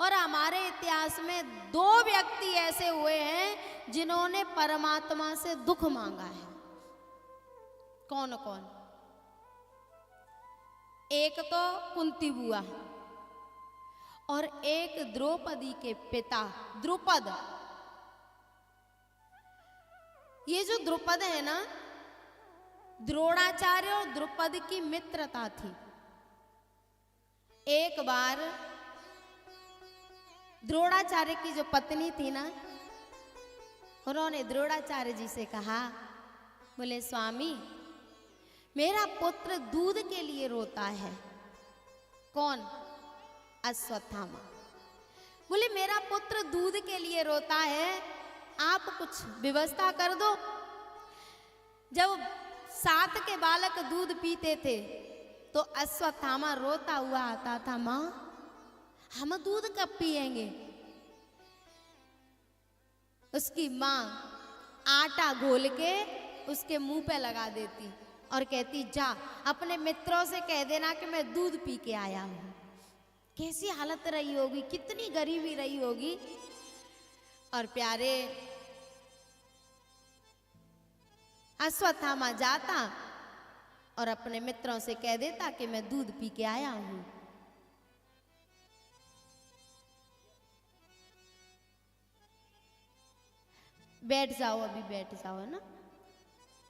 और हमारे इतिहास में 2 व्यक्ति ऐसे हुए हैं जिन्होंने परमात्मा से दुख मांगा है। कौन कौन? एक तो कुंती बुआ और एक द्रौपदी के पिता द्रुपद। ये जो द्रुपद है ना, द्रोणाचार्य और द्रुपद की मित्रता थी। एक बार द्रोणाचार्य की जो पत्नी थी ना, उन्होंने द्रोणाचार्य जी से कहा, बोले स्वामी मेरा पुत्र दूध के लिए रोता है। कौन? अश्वत्थामा। बोले मेरा पुत्र दूध के लिए रोता है, आप कुछ व्यवस्था कर दो। जब 7 के बालक दूध पीते थे तो अश्वत्थामा रोता हुआ आता था, माँ हम दूध कब पिएंगे? उसकी माँ आटा घोल के उसके मुंह पे लगा देती और कहती, जा अपने मित्रों से कह देना कि मैं दूध पी के आया हूं। कैसी हालत रही होगी, कितनी गरीबी रही होगी। और प्यारे अश्वत्थामा जाता और अपने मित्रों से कह देता कि मैं दूध पी के आया हूं। बैठ जाओ, अभी बैठ जाओ, है ना,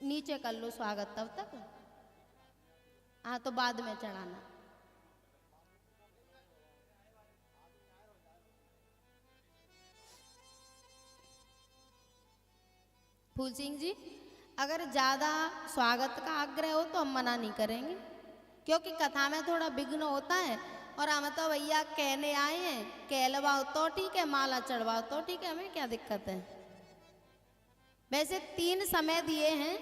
नीचे कर लो स्वागत तब तक। हाँ तो बाद में चढ़ाना। फूल सिंह जी, अगर ज्यादा स्वागत का आग्रह हो तो हम मना नहीं करेंगे, क्योंकि कथा में थोड़ा विघ्न होता है। और हम तो भैया कहने आए हैं, कहलवाओ तो ठीक है, माला चढ़वाओ तो ठीक है, हमें क्या दिक्कत है। वैसे 3 समय दिए हैं,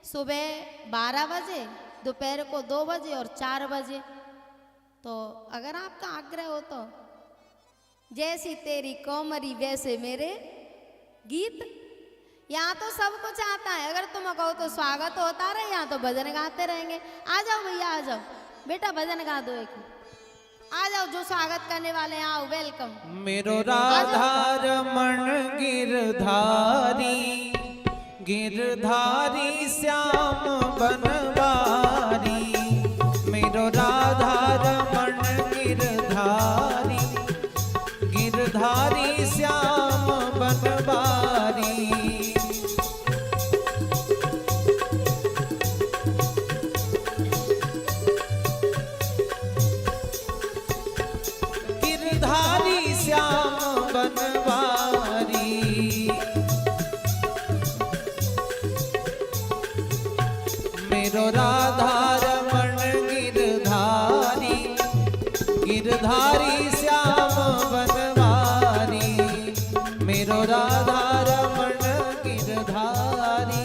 सुबह 12 बजे, दोपहर को 2 बजे और 4 बजे। तो अगर आपका आग्रह हो तो, जैसी तेरी कोमरी वैसे मेरे गीत, यहाँ तो सब कुछ आता है। अगर तुम कहो तो स्वागत होता रहे, यहाँ तो भजन गाते रहेंगे। आ जाओ भैया, आ जाओ बेटा, भजन गा दो एक। आ जाओ, जो स्वागत करने वाले हैं आओ, वेलकम। मेरो राधा रमण गिरधारी, गिरधारी श्याम बनवारी। मेरो राधा रमण गिरधारी, गिरधारी श्याम बनवारी। गिरधारी श्याम बनवारी, मेरो राधा रमण गिरधारी, गिरधारी श्याम बनवारी। मेरो राधा रमण गिरधारी,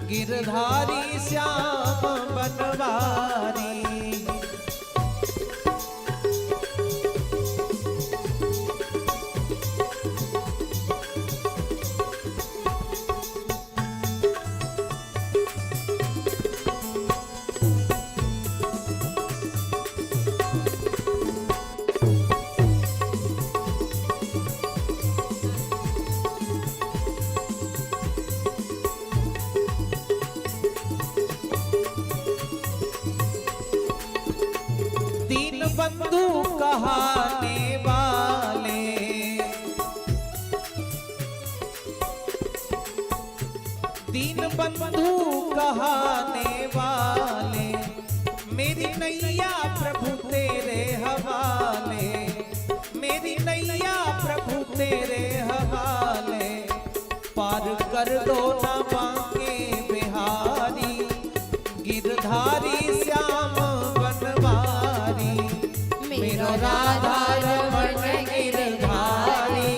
गिरधारी श्याम बनवारी। बंधु कहाने वाले, दीन बंधु कहाने वाले, मेरी नैया प्रभु तेरे हवाले, मेरी नैया प्रभु तेरे हवाले। पार कर दो ना बांके बिहारी, गिरधारी श्याम बनवारी। मेरो राधा रमण गिरधारी,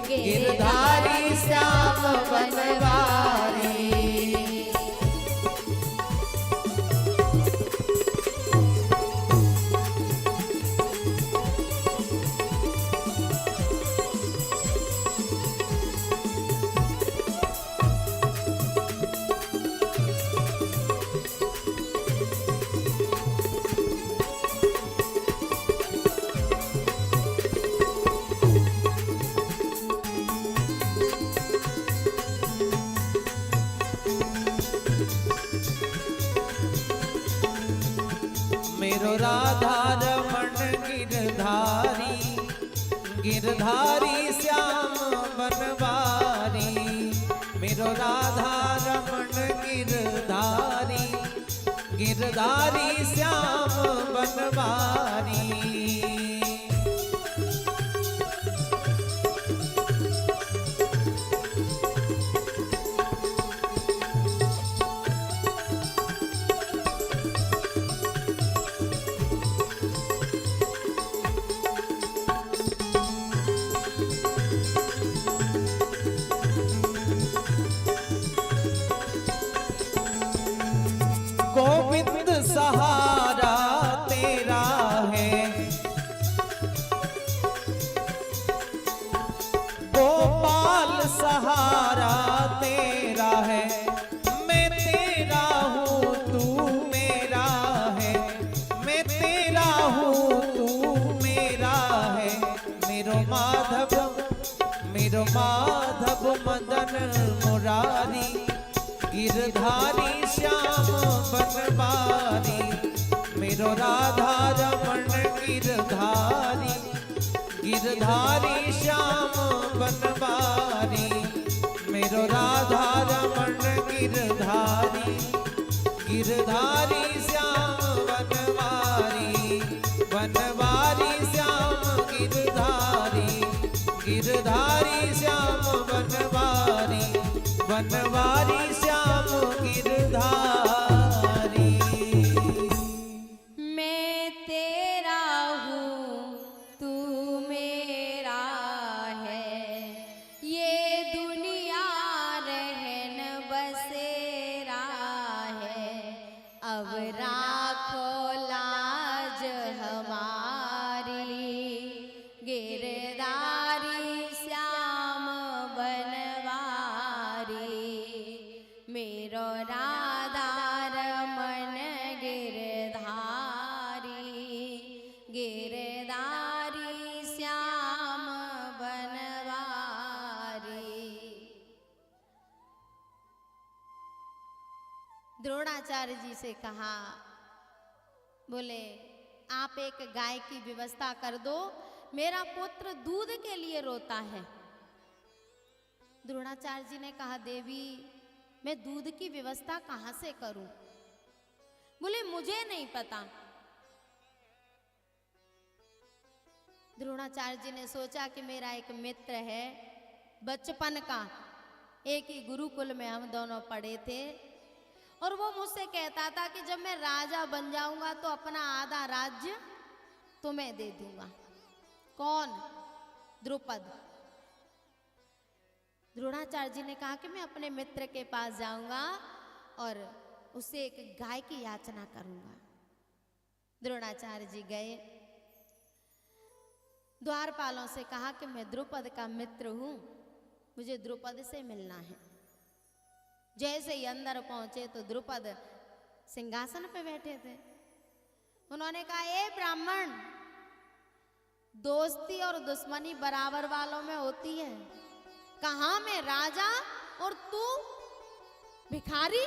गिरधारी श्याम बनवारी। मेरो राधा रमण गिरधारी, गिरधारी श्याम बनवारी, मेरो राधा रमण गिरधारी, गिरधारी श्याम बनवारी। गोविंद सहारा तेरा है, गोपाल सहारा तेरा है, मैं तेरा हूँ तू मेरा है, मैं तेरा हूँ तू मेरा है। मेरो माधव मदन मुरारी, गिरधारी श्याम बनवारी, मेरो राधा रमण गिरधारी, गिरधारी श्याम बनवारी, मेरो राधा रमण गिरधारी, गिरधारी श्याम बनवारी, बनवारी श्याम गिरधारी, गिरधारी श्याम बनवारी, बनवारी श्याम गिरधारी। मैं तेरा हूँ तू मेरा है, ये दुनिया रहन बसेरा है, अब राखो लाज हमारी, गिरधारी श्याम बनवारी, मेरो राधा रमण गिरधारी, गिरधारी श्याम बनवारी। द्रोणाचार्य जी से कहा, बोले आप एक गाय की व्यवस्था कर दो, मेरा पुत्र दूध के लिए रोता है। द्रोणाचार्य जी ने कहा, देवी मैं दूध की व्यवस्था कहां से करूं? बोले मुझे नहीं पता। द्रोणाचार्य जी ने सोचा कि मेरा एक मित्र है बचपन का, एक ही गुरुकुल में हम दोनों पढ़े थे, और वो मुझसे कहता था कि जब मैं राजा बन जाऊंगा तो अपना आधा राज्य तुम्हें दे दूंगा। कौन? द्रुपद। द्रोणाचार्य जी ने कहा कि मैं अपने मित्र के पास जाऊंगा और उससे एक गाय की याचना करूंगा। द्रोणाचार्य जी गए, द्वारपालों से कहा कि मैं द्रुपद का मित्र हूं, मुझे द्रुपद से मिलना है। जैसे ही अंदर पहुंचे तो द्रुपद सिंहासन पे बैठे थे। उन्होंने कहा, ए ब्राह्मण, दोस्ती और दुश्मनी बराबर वालों में होती है, कहां मैं राजा और तू भिखारी?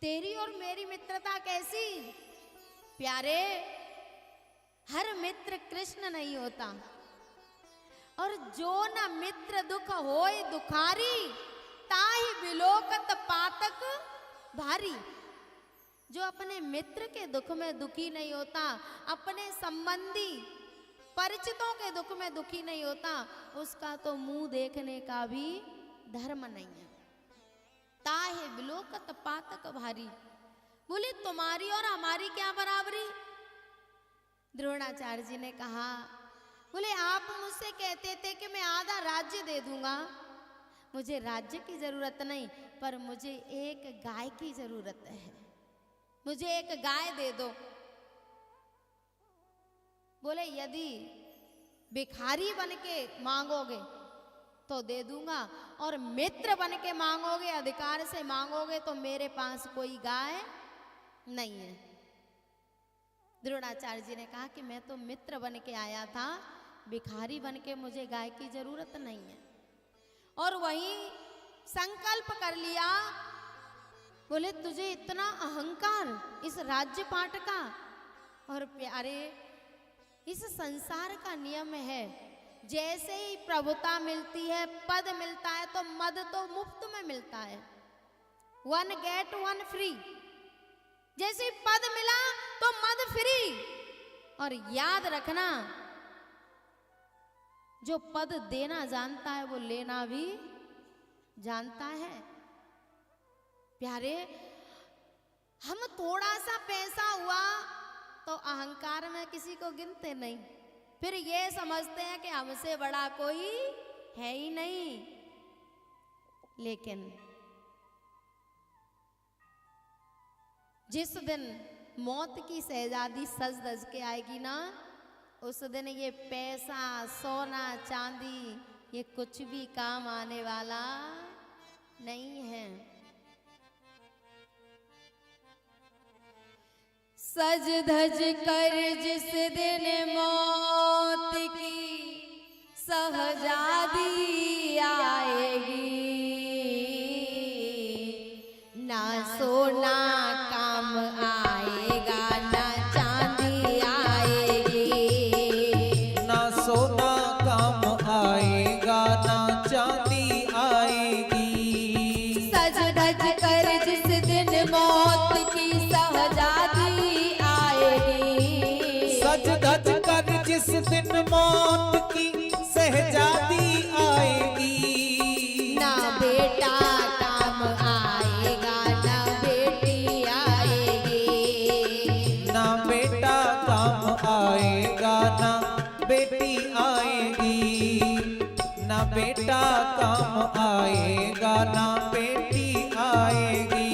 तेरी और मेरी मित्रता कैसी? प्यारे, हर मित्र कृष्ण नहीं होता, और जो न मित्र दुख होय दुखारी, ताहि विलोकत पातक भारी। जो अपने मित्र के दुख में दुखी नहीं होता, अपने संबंधी परिचितों के दुख में दुखी नहीं होता, उसका तो मुंह देखने का भी धर्म नहीं है। ताहे विलोकत पातक भारी। बोले तुम्हारी और हमारी क्या बराबरी? द्रोणाचार्य जी ने कहा, बोले आप मुझसे कहते थे कि मैं आधा राज्य दे दूंगा। मुझे राज्य की जरूरत नहीं, पर मुझे एक गाय की जरूरत है, मुझे एक गाय दे दो। बोले यदि भिखारी बन के मांगोगे तो दे दूंगा, और मित्र बन के मांगोगे, अधिकार से मांगोगे, तो मेरे पास कोई गाय नहीं है। द्रोणाचार्य जी ने कहा कि मैं तो मित्र बन के आया था, भिखारी बन के मुझे गाय की जरूरत नहीं है। और वहीं संकल्प कर लिया। बोले तुझे इतना अहंकार इस राज्य पाट का, और प्यारे, इस संसार का नियम है, जैसे ही प्रभुता मिलती है, पद मिलता है, तो मद तो मुफ्त में मिलता है, 1 गेट 1 फ्री। जैसे ही पद मिला तो मद फ्री। और याद रखना, जो पद देना जानता है वो लेना भी जानता है। प्यारे, हम थोड़ा सा पैसा हुआ तो अहंकार में किसी को गिनते नहीं, फिर ये समझते हैं कि हमसे बड़ा कोई है ही नहीं। लेकिन जिस दिन मौत की शहजादी सज धज के आएगी ना, उस दिन ये पैसा, सोना, चांदी ये कुछ भी काम आने वाला नहीं है। सज धज कर जिस दिन मौत की शहजादी आएगी, ना सोना काम आएगा, ना चांदी आएगी, ना सोना काम आएगा, ना चांदी आएगी। सज धज कर जिस दिन मौत की शहजादी आएगी, सज धज कर जिस दिन मौत की शहजादी आएगी, ना बेटा काम आएगा, ना बेटी आएगी, ना बेटा काम आएगा, ना बेटी आएगी, ना बेटा काम आएगा, ना बेटी आएगी।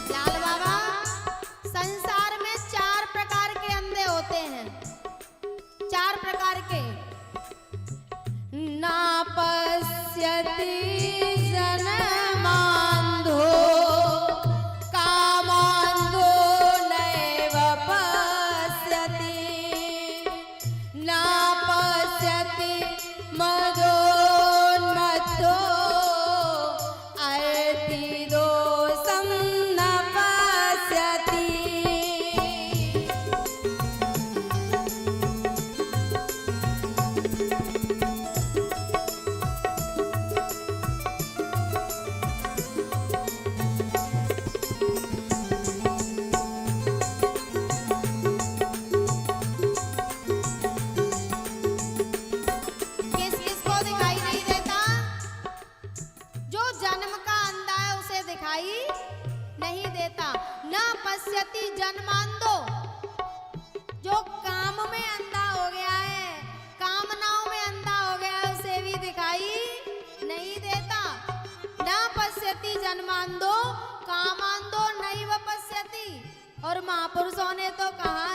लाल बाबा, संसार में 4 प्रकार के अंधे होते हैं, 4 प्रकार के। ना पश्यति जन्मांधो, कामांधो नैव पश्यति, ना पश्यति मदोन्मत्तो, अर्तिदोषं न पश्यति। किस किस को दिखाई नहीं देता? जो जन्म का अंधा है उसे दिखाई नहीं देता। न पश्यति जन्मांधो, जो काम में अंधा हो गया है, कामनाओं में अंधा हो गया है, उसे भी दिखाई नहीं देता। न पश्यति जन्मांधो, कामांधो नैव पश्यति। और महापुरुषों ने तो कहा है,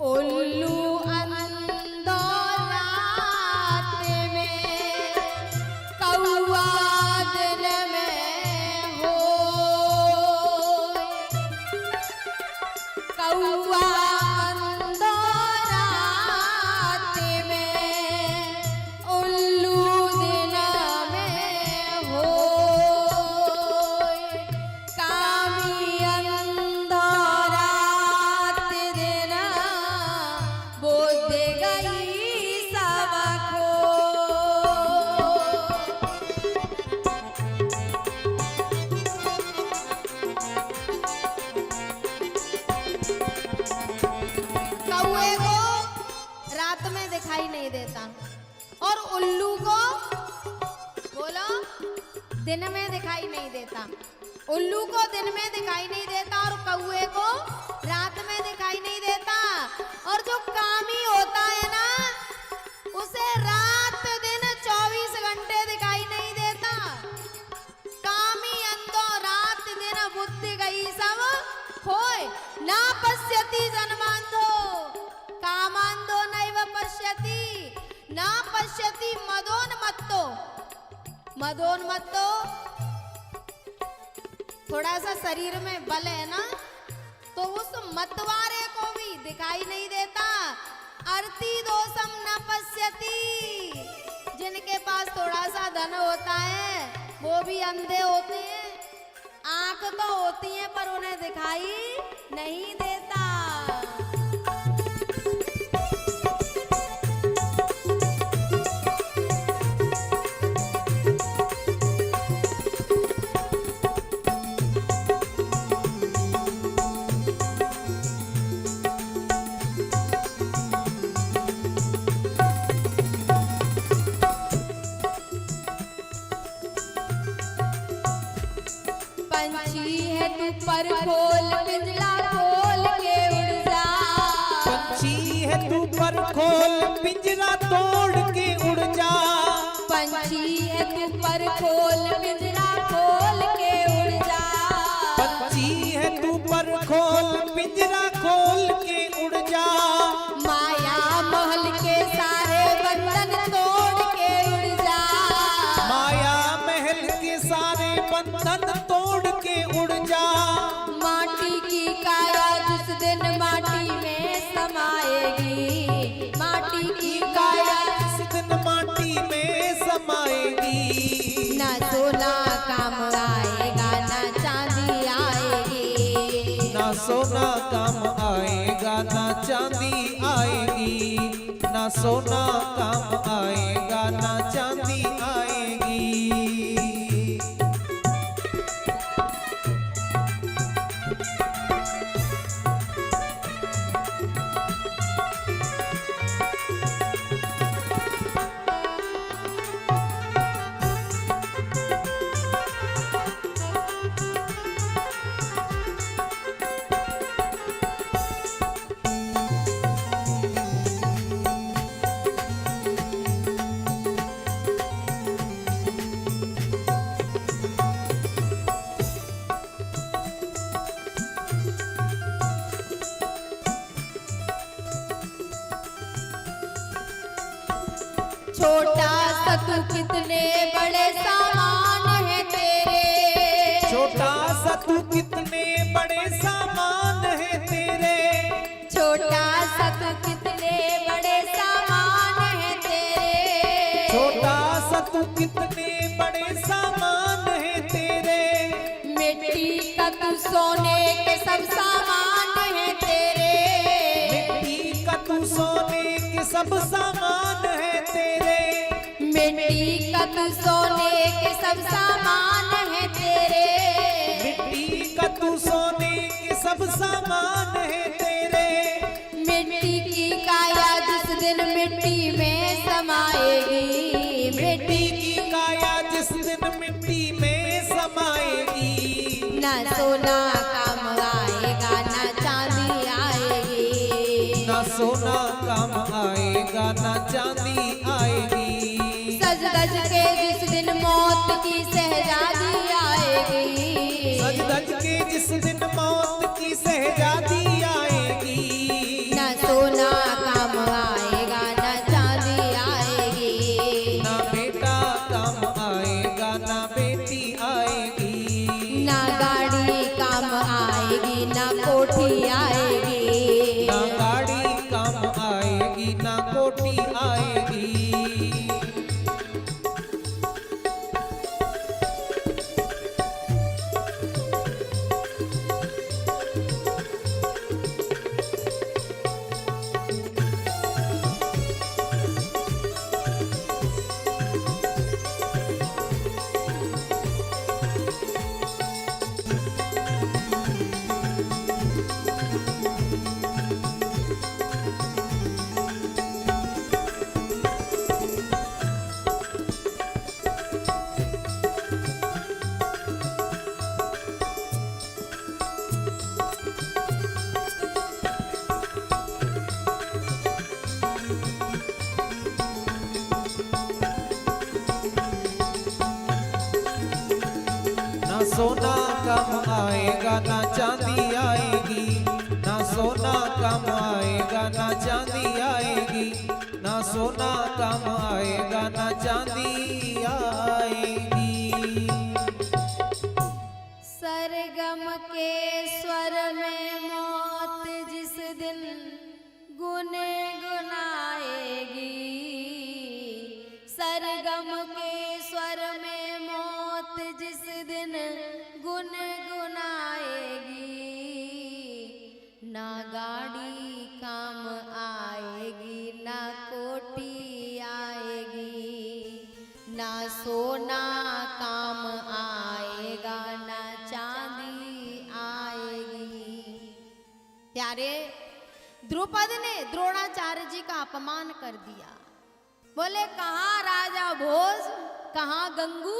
उल्लू अंधो रात में, कौआ दिन में होय। कौआ अंधो रात में, उल्लू दिन में होय। कामी अंधो रात दिन, बुद्ध गई सबको। कौए को रात में दिखाई नहीं देता, और उल्लू को बोलो दिन में दिखाई नहीं देता। उल्लू को दिन में दिखाई नहीं देता, और कौए को रात में दिखाई नहीं देता। और जो कामी होता है ना, उसे रात दिन 24 घंटे दिखाई नहीं देता। कामी अंधो रात दिन बुद्धि गई सब होय, ना पश्यति जन्मांधो कामांधो नैव पश्यति, ना पश्यति मदोन्मत्तो। मदोन्मत्तो थोड़ा सा शरीर में बल है ना, तो उस मतवारे को भी दिखाई नहीं देता। अर्थी दोषम न पश्यति, जिनके पास थोड़ा सा धन होता है वो भी अंधे होते हैं। आंख तो होती है पर उन्हें दिखाई नहीं देता। पंछी है तू पर खोल पिंजरा खोल के उड़ जा। पंछी है तू पर खोल पिंजरा तोड़ के उड़ जा। पंछी है तू पर खोल पिंजरा खोल के उड़ जा। पंछी है तू पर खोल पिंजरा खोल के उड़ जा। माया महल के सारे बंधन तोड़ के उड़ जा। माया महल के सारे बंधन तोड़ के उड़ जा। माटी की काया जिस दिन माटी में समाएगी, माटी की काया जिस दिन माटी में समाएगी। ना सोना काम आएगा ना चांदी आएगी। ना सोना काम आएगा ना चांदी आएगी। ना सोना काम आएगा ना चांदी आएगी। छोटा सा तू कितने बड़े सामान है तेरे। छोटा सा तू कितने बड़े सामान है तेरे। छोटा सा तू कितने बड़े सामान है तेरे। छोटा सा तू कितने बड़े सामान है तेरे। मिट्टी का तू सोने के सब सामान है तेरे। मिट्टी का तू सोने के सब सामान है तेरे। मिट्टी का तू सोने के सब सामान है तेरे। मिट्टी का तू सोने के सब सामान है तेरे। मिट्टी की काया जिस दिन मिट्टी में समाएगी। मिट्टी की काया जिस दिन मिट्टी में समाएगी। ना सोना काम आएगा ना चांदी आएगी। ना सोना काम आएगा ना चांदी आएगी। सज धज के जिस दिन मौत की शहजादी आएगी। सज धज के जिस दिन मौत की सोना कम आएगा ना चांदी आएगी, ना सोना कम आएगा ना चांदी आएगी, ना सोना कम आएगा ना चांदी आएगी। सरगम के स्वर में मौत जिस दिन गुनगुनाएगी, सरगम के स्वर में मौत जिस दिन गुनगुनाएगी, ना गाड़ी काम आएगी ना कोठी आएगी, ना सोना काम आएगा ना चांदी आएगी। प्यारे, द्रुपद ने द्रोणाचार्य जी का अपमान कर दिया। बोले कहाँ राजा भोज, कहाँ गंगू,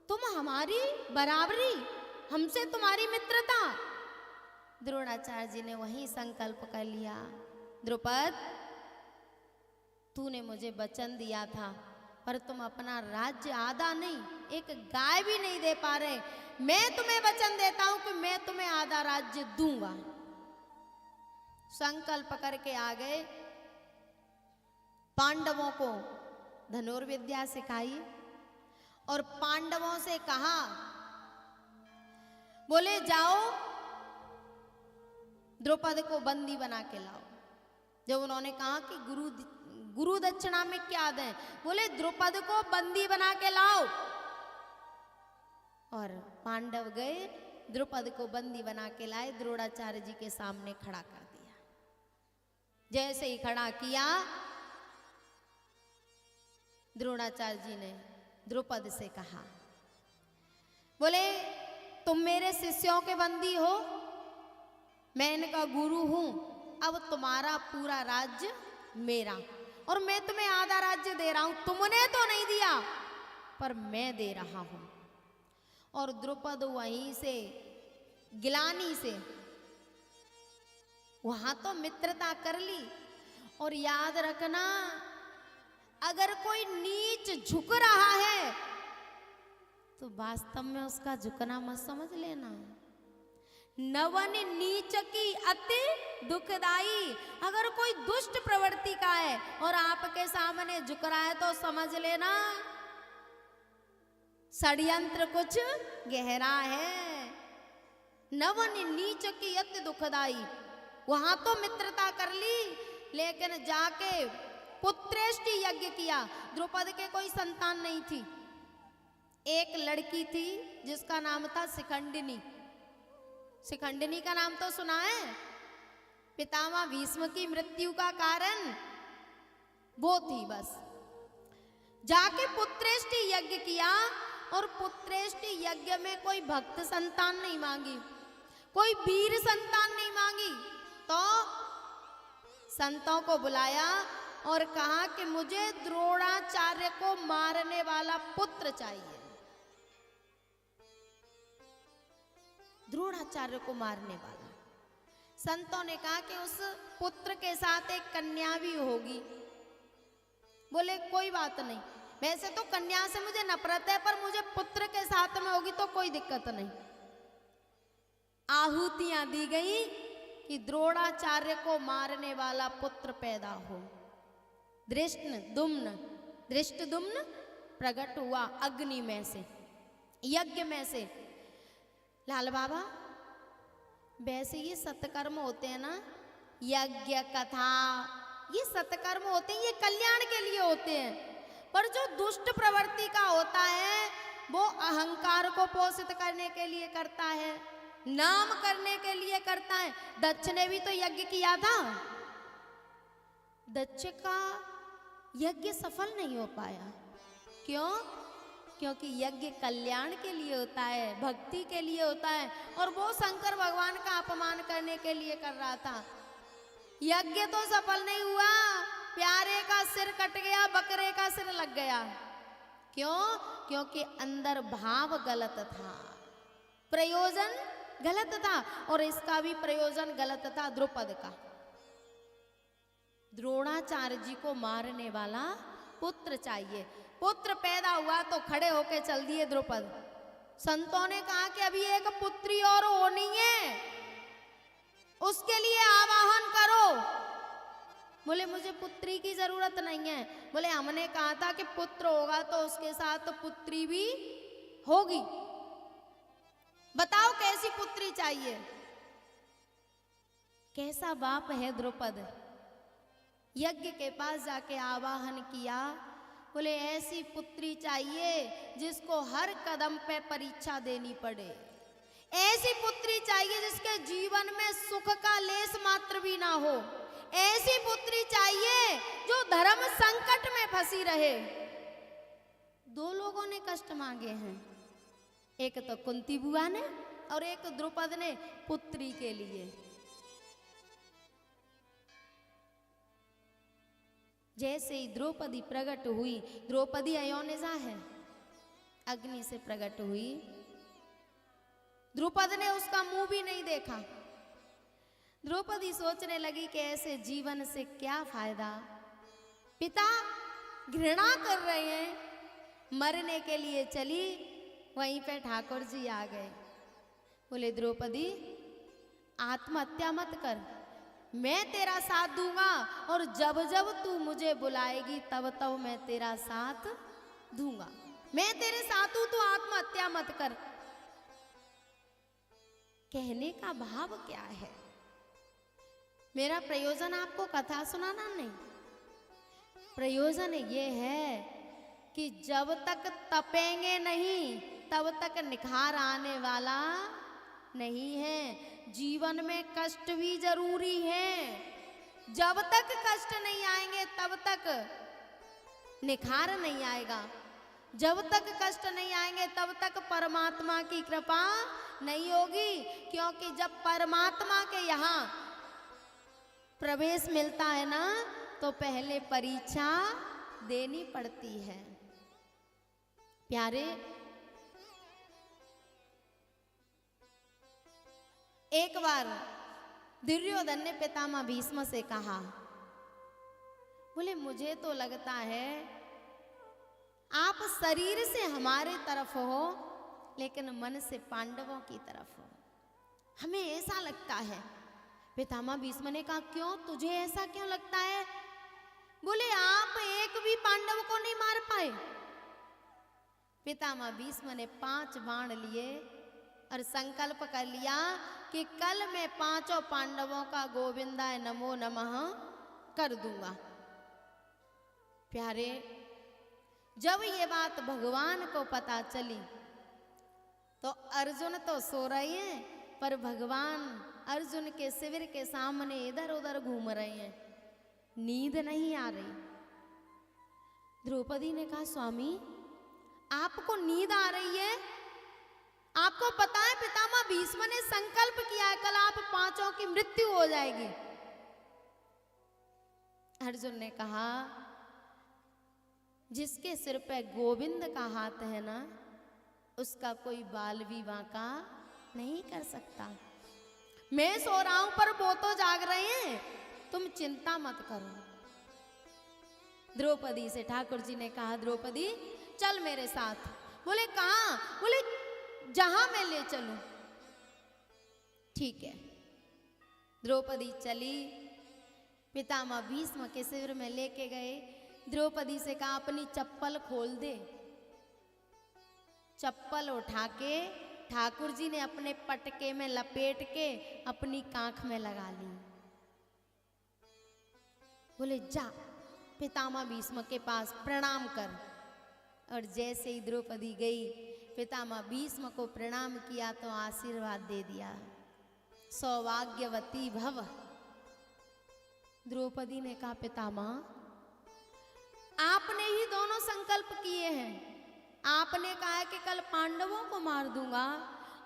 तुम हमारी बराबरी, हमसे तुम्हारी मित्रता। द्रोणाचार्य जी ने वही संकल्प कर लिया, द्रुपद तूने मुझे वचन दिया था, पर तुम अपना राज्य आधा नहीं, एक गाय भी नहीं दे पा रहे। मैं तुम्हें वचन देता हूं कि मैं तुम्हें आधा राज्य दूंगा। संकल्प करके आ गए। पांडवों को धनुर्विद्या सिखाई और पांडवों से कहा, बोले जाओ द्रौपद को बंदी बना के लाओ। जब उन्होंने कहा कि गुरु दक्षिणा में क्या दें, बोले द्रौपद को बंदी बना के लाओ। और पांडव गए, द्रौपद को बंदी बना के लाए, द्रोणाचार्य जी के सामने खड़ा कर दिया। जैसे ही खड़ा किया, द्रोणाचार्य जी ने द्रौपद से कहा, बोले तुम मेरे शिष्यों के बंदी हो, मैं इनका गुरु हूं, अब तुम्हारा पूरा राज्य मेरा, और मैं तुम्हें आधा राज्य दे रहा हूं। तुमने तो नहीं दिया, पर मैं दे रहा हूं। और द्रौपद वहीं से गिलानी से वहां तो मित्रता कर ली। और याद रखना, अगर कोई नीच झुक रहा है तो वास्तव में उसका झुकना मत समझ लेना। नवन नीच की अति दुखदाई। अगर कोई दुष्ट प्रवृत्ति का है और आपके सामने झुक रहा है तो समझ लेना षड्यंत्र कुछ गहरा है। नवन नीच की अति दुखदाई। वहां तो मित्रता कर ली, लेकिन जाके पुत्रेष्टि यज्ञ किया। द्रौपद के कोई संतान नहीं थी। एक लड़की थी जिसका नाम था शिखंडिनी। शिखंडिनी का नाम तो सुना है, पितामह भीष्म की मृत्यु का कारण वो थी। बस जाके पुत्रेष्टि यज्ञ किया, और पुत्रेष्टि यज्ञ में कोई भक्त संतान नहीं मांगी, कोई वीर संतान नहीं मांगी। तो संतों को बुलाया और कहा कि मुझे द्रोणाचार्य को मारने वाला पुत्र चाहिए। द्रोणाचार्य को मारने वाला। संतों ने कहा कि उस पुत्र के साथ एक कन्या भी होगी। बोले कोई बात नहीं, वैसे तो कन्या से मुझे नफरत है, पर मुझे पुत्र के साथ में होगी तो कोई दिक्कत नहीं। आहुतियां दी गई कि द्रोणाचार्य को मारने वाला पुत्र पैदा हो। धृष्टद्युम्न प्रकट हुआ अग्नि में से, यज्ञ में से। लाल बाबा, वैसे ये सत्कर्म होते हैं ना, यज्ञ कथा, ये सत्कर्म होते हैं, ये कल्याण के लिए होते हैं। पर जो दुष्ट प्रवृत्ति का होता है वो अहंकार को पोषित करने के लिए करता है, नाम करने के लिए करता है। दक्ष ने भी तो यज्ञ किया था, दक्ष का यज्ञ सफल नहीं हो पाया। क्यों? क्योंकि यज्ञ कल्याण के लिए होता है, भक्ति के लिए होता है, और वो शंकर भगवान का अपमान करने के लिए कर रहा था। यज्ञ तो सफल नहीं हुआ, प्यारे का सिर कट गया, बकरे का सिर लग गया। क्यों? क्योंकि अंदर भाव गलत था, प्रयोजन गलत था, और इसका भी प्रयोजन गलत था द्रौपद का। द्रोणाचार्य जी को मारने वाला पुत्र चाहिए। पुत्र पैदा हुआ तो खड़े होके चल दिए द्रौपद। संतों ने कहा कि अभी एक पुत्री और होनी है, उसके लिए आवाहन करो। बोले मुझे पुत्री की जरूरत नहीं है। बोले हमने कहा था कि पुत्र होगा तो उसके साथ तो पुत्री भी होगी। बताओ कैसी पुत्री चाहिए। कैसा बाप है द्रौपद। यज्ञ के पास जाके आवाहन किया। बोले ऐसी पुत्री चाहिए जिसको हर कदम पे परीक्षा देनी पड़े। ऐसी पुत्री चाहिए जिसके जीवन में सुख का लेस मात्र भी ना हो। ऐसी पुत्री चाहिए जो धर्म संकट में फंसी रहे। दो लोगों ने कष्ट मांगे हैं, एक तो कुंती बुआ ने और एक द्रौपद ने पुत्री के लिए। जैसे ही द्रौपदी प्रकट हुई, द्रौपदी अयोनिजा है, अग्नि से प्रकट हुई। द्रौपद ने उसका मुंह भी नहीं देखा। द्रौपदी सोचने लगी कि ऐसे जीवन से क्या फायदा। पिता घृणा कर रहे हैं, मरने के लिए चली। वहीं पे ठाकुर जी आ गए। बोले द्रौपदी आत्महत्या मत कर, मैं तेरा साथ दूंगा और जब जब तू मुझे बुलाएगी तब तब मैं तेरा साथ दूंगा। मैं तेरे साथ हूं, तू आत्महत्या मत कर। कहने का भाव क्या है? मेरा प्रयोजन आपको कथा सुनाना नहीं, प्रयोजन ये है कि जब तक तपेंगे नहीं तब तक निखार आने वाला नहीं है। जीवन में कष्ट भी जरूरी है। जब तक कष्ट नहीं आएंगे तब तक निखार नहीं आएगा। जब तक कष्ट नहीं आएंगे तब तक परमात्मा की कृपा नहीं होगी। क्योंकि जब परमात्मा के यहाँ प्रवेश मिलता है ना, तो पहले परीक्षा देनी पड़ती है। प्यारे, एक बार दुर्योधन ने पितामह भीष्म से कहा, बोले मुझे तो लगता है आप शरीर से हमारे तरफ हो लेकिन मन से पांडवों की तरफ हो, हमें ऐसा लगता है। पितामह भीष्म ने कहा क्यों, तुझे ऐसा क्यों लगता है? बोले आप एक भी पांडव को नहीं मार पाए। पितामह भीष्म ने 5 बाण लिए और संकल्प कर लिया कि कल मैं 5 पांडवों का गोविंदाय नमो नमः कर दूंगा। प्यारे, जब ये बात भगवान को पता चली तो अर्जुन तो सो रहे हैं, पर भगवान अर्जुन के शिविर के सामने इधर उधर घूम रहे हैं, नींद नहीं आ रही। द्रौपदी ने कहा स्वामी आपको नींद आ रही है? आपको पता है पितामह भीष्म ने संकल्प किया है कल आप 5 की मृत्यु हो जाएगी। अर्जुन ने कहा जिसके सिर पे गोविंद का हाथ है ना, उसका कोई बाल भी बांका नहीं कर सकता। मैं सो रहा हूं पर वो तो जाग रहे हैं, तुम चिंता मत करो। द्रौपदी से ठाकुर जी ने कहा द्रौपदी चल मेरे साथ। बोले कहाँ? बोले जहां मैं ले चलूं। ठीक है, द्रौपदी चली, पितामह भीष्म के शिविर में लेके गए। द्रौपदी से कहा अपनी चप्पल खोल दे। चप्पल उठा के ठाकुर जी ने अपने पटके में लपेट के अपनी कांख में लगा ली। बोले जा पितामह भीष्म के पास प्रणाम कर। और जैसे ही द्रौपदी गई, पितामह भीष्म को प्रणाम किया तो आशीर्वाद दे दिया, सौभाग्यवती भव। द्रौपदी ने कहा पितामह आपने ही दोनों संकल्प किए हैं, आपने कहा कि कल पांडवों को मार दूंगा,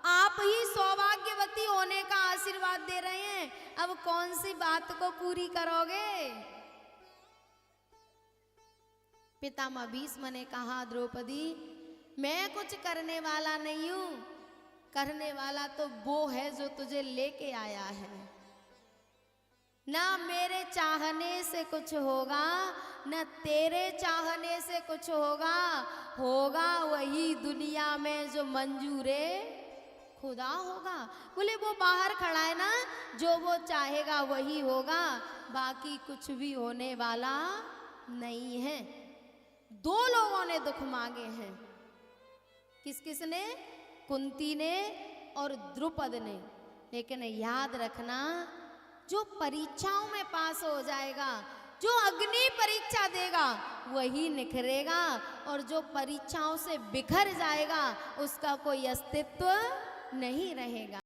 आप ही सौभाग्यवती होने का आशीर्वाद दे रहे हैं, अब कौन सी बात को पूरी करोगे? पितामह भीष्म ने कहा द्रौपदी मैं कुछ करने वाला नहीं हूं, करने वाला तो वो है जो तुझे लेके आया है। ना मेरे चाहने से कुछ होगा, न तेरे चाहने से कुछ होगा, होगा वही दुनिया में जो मंजूरे खुदा होगा। बोले वो बाहर खड़ा है ना, जो वो चाहेगा वही होगा, बाकी कुछ भी होने वाला नहीं है। दो लोगों ने दुख मांगे हैं, किस किस ने? कुंती ने और द्रुपद ने। लेकिन याद रखना, जो परीक्षाओं में पास हो जाएगा, जो अग्नि परीक्षा देगा वही निखरेगा, और जो परीक्षाओं से बिखर जाएगा उसका कोई अस्तित्व नहीं रहेगा।